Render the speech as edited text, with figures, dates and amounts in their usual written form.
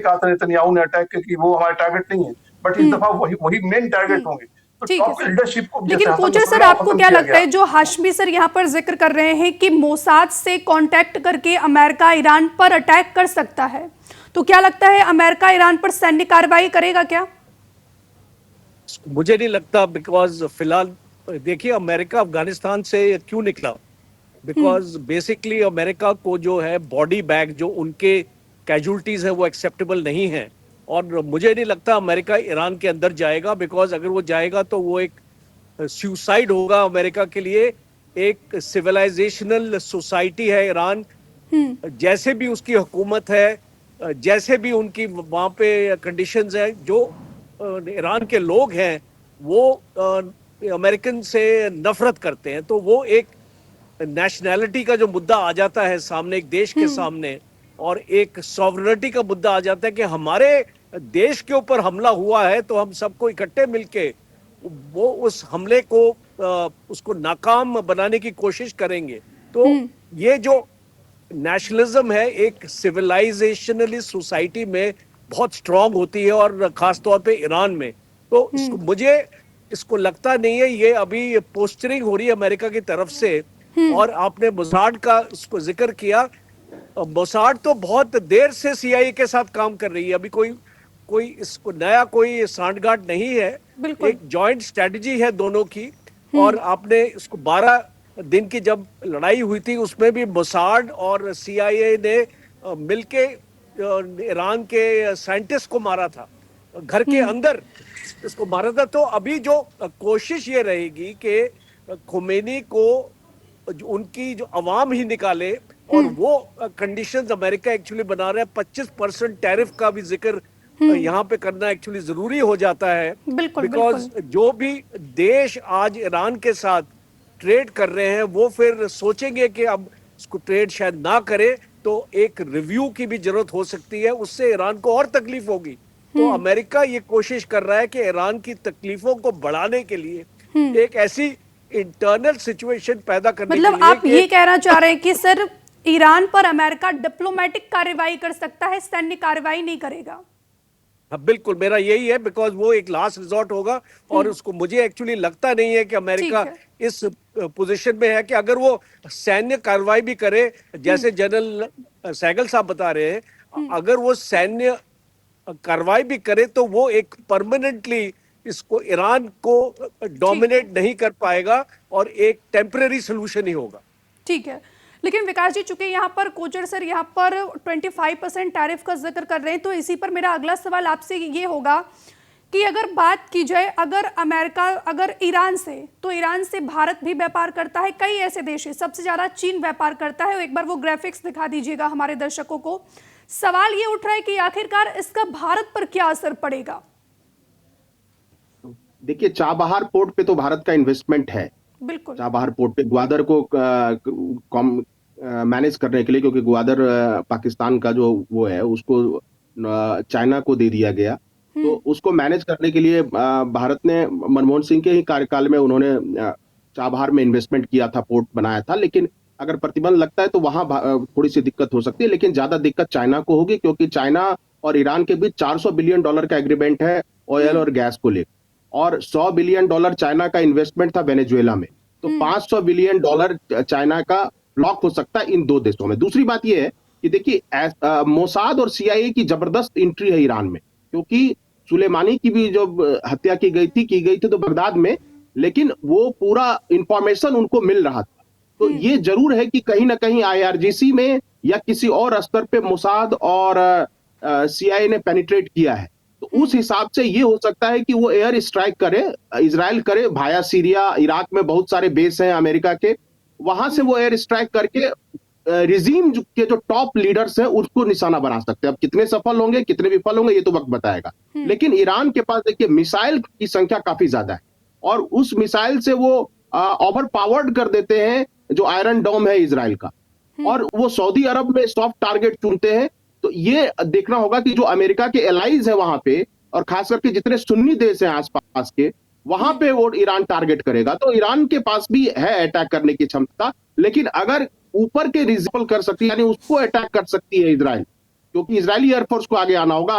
कहा था नेतन्याहू ने अटैक कि वो हमारे टारगेट नहीं है, बट इस दफा वही वही मेन टारगेट होंगे। तो ठीक है टॉप सर। लीडरशिप को जैसे लेकिन हसन कोचर सर, नसरुल्लाह को आपको खत्म क्या किया लगता गया। है, जो हाशमी सर यहाँ पर जिक्र कर रहे हैं कि मोसाद से कांटेक्ट करके अमेरिका ईरान पर अटैक कर सकता है, तो क्या लगता है अमेरिका ईरान पर सैन्य कार्रवाई करेगा क्या? मुझे नहीं लगता, बिकॉज फिलहाल देखिए अमेरिका अफगानिस्तान से क्यों निकला। बिकॉज बेसिकली अमेरिका को जो है बॉडी बैग जो उनके कैजुअलिटीज है वो एक्सेप्टेबल नहीं है। और मुझे नहीं लगता अमेरिका ईरान के अंदर जाएगा, बिकॉज अगर वो जाएगा तो वो एक सुसाइड होगा अमेरिका के लिए। एक सिविलाइजेशनल सोसाइटी है ईरान, जैसे भी उसकी हुकूमत है, जैसे भी उनकी वहाँ पे कंडीशंस है, जो ईरान के लोग हैं वो अमेरिकन से नफरत करते हैं। तो वो एक नेशनैलिटी का जो मुद्दा आ जाता है सामने, एक देश के सामने, और एक सॉवरेनिटी का मुद्दा आ जाता है कि हमारे देश के ऊपर हमला हुआ है तो हम सबको इकट्ठे मिलके वो उस हमले को उसको नाकाम बनाने की कोशिश करेंगे। तो ये जो नेशनलिज्म है एक सिविलाइजेशनली सोसाइटी में बहुत स्ट्रांग होती है, और खास तौर पे ईरान में। तो मुझे इसको लगता नहीं है, ये अभी पोस्टरिंग हो रही है अमेरिका की तरफ से। और आपने मोसाड का उसको जिक्र किया, मोसाड तो बहुत देर से सीआईए के साथ काम कर रही है, अभी कोई कोई इसको नया कोई सांठगांठ नहीं है। एक जॉइंट स्ट्रेटजी है दोनों की। और आपने इसको 12 दिन की जब लड़ाई हुई थी उसमें भी मोसाड और सीआईए ने मिलके ईरान के साइंटिस्ट को मारा था, घर के अंदर इसको मारा था। तो अभी जो कोशिश ये रहेगी कि खोमेनी को उनकी जो अवाम ही निकाले, और वो कंडीशंस अमेरिका एक्चुअली बना रहा है। 25% टैरिफ का भी जिक्र यहाँ पे करना एक्चुअली जरूरी हो जाता है। बिल्कुल बिकॉज बिल्कुल। जो भी देश आज ईरान के साथ ट्रेड कर रहे हैं वो फिर सोचेंगे कि अब इसको ट्रेड शायद ना करे, तो एक रिव्यू की भी जरूरत हो सकती है, उससे ईरान को और तकलीफ होगी। तो अमेरिका ये कोशिश कर रहा है कि ईरान की तकलीफों को बढ़ाने के लिए एक ऐसी इंटरनल सिचुएशन पैदा करने के मतलब लिए आप कि ये कहना चाह रहे हैं कि सर ईरान पर अमेरिका डिप्लोमेटिक कार्रवाई कर सकता है, सैन्य कार्रवाई नहीं करेगा? हाँ बिल्कुल, मेरा यही है, बिकॉज वो एक लास्ट रिजॉर्ट होगा। और उसको मुझे एक्चुअली लगता नहीं है कि अमेरिका इस पोजीशन में है कि अगर वो सैन्य कार्रवाई भी करे, जैसे जनरल सहगल साहब बता रहे हैं, अगर वो सैन्य कार्रवाई भी करे तो वो एक परमानेंटली इसको ईरान को डोमिनेट नहीं कर पाएगा, और एक टेम्परेरी सोल्यूशन ही होगा। ठीक है। लेकिन विकास जी, चूंकि यहाँ पर कोचर सर यहाँ पर 25% टैरिफ का जिक्र कर रहे हैं, तो इसी पर मेरा अगला सवाल आपसे ये होगा कि अगर बात की जाए, अगर अमेरिका अगर ईरान से, तो ईरान से भारत भी व्यापार करता है, कई ऐसे देश हैं, सबसे ज्यादा चीन व्यापार करता है। एक बार वो ग्राफिक्स दिखा दीजिएगा हमारे दर्शकों को। सवाल ये उठ रहा है कि आखिरकार इसका भारत पर क्या असर पड़ेगा? देखिए, चाबहार पोर्ट पे तो भारत का इन्वेस्टमेंट है। बिल्कुल। चाबहार पोर्ट पे ग्वादर को मैनेज करने के लिए, क्योंकि ग्वादर पाकिस्तान का जो वो है उसको चाइना को दे दिया गया, तो उसको मैनेज करने के लिए भारत ने मनमोहन सिंह के ही कार्यकाल में उन्होंने चाबहार में इन्वेस्टमेंट किया था, पोर्ट बनाया था। लेकिन अगर प्रतिबंध लगता है तो वहां थोड़ी सी दिक्कत हो सकती है, लेकिन ज्यादा दिक्कत चाइना को होगी, क्योंकि चाइना और ईरान के बीच $400 बिलियन का एग्रीमेंट है ऑयल और गैस को लेकर, और $100 बिलियन चाइना का इन्वेस्टमेंट था वेनेजुएला में। तो $500 बिलियन चाइना का ब्लॉक हो सकता है इन दो देशों में। दूसरी बात यह है कि देखिए, मोसाद और सीआईए की जबरदस्त एंट्री है ईरान में, क्योंकि सुलेमानी की भी जो हत्या की गई थी तो बगदाद में, लेकिन वो पूरा इंफॉर्मेशन उनको मिल रहा था। तो ये जरूर है कि कहीं ना कहीं आईआरजीसी में या किसी और स्तर पे मोसाद और सीआईए ने पेनिट्रेट किया है। तो उस हिसाब से ये हो सकता है कि वो एयर स्ट्राइक करे, इजराइल करे, भाया सीरिया, इराक में बहुत सारे बेस हैं अमेरिका के, वहां से वो एयर स्ट्राइक करके रिजीम के जो टॉप लीडर्स हैं उसको निशाना बना सकते हैं। अब कितने सफल होंगे, कितने विफल होंगे, ये तो वक्त बताएगा। लेकिन ईरान के पास देखिए मिसाइल की संख्या काफी ज्यादा है, और उस मिसाइल से वो ओवर पावर्ड कर देते हैं जो आयरन डोम है इजराइल का, और वो सऊदी अरब में सॉफ्ट टारगेट चुनते हैं। तो ये देखना होगा कि जो अमेरिका के एलाइज है वहां पे, और खास करके जितने सुन्नी देश हैं आसपास के, वहां पे वो ईरान टारगेट करेगा। तो ईरान के पास भी है अटैक करने की क्षमता, लेकिन अगर ऊपर के रिजल्ट कर सकती है, यानी उसको अटैक कर सकती है इजराइल, क्योंकि इजरायली एयरफोर्स को आगे आना होगा।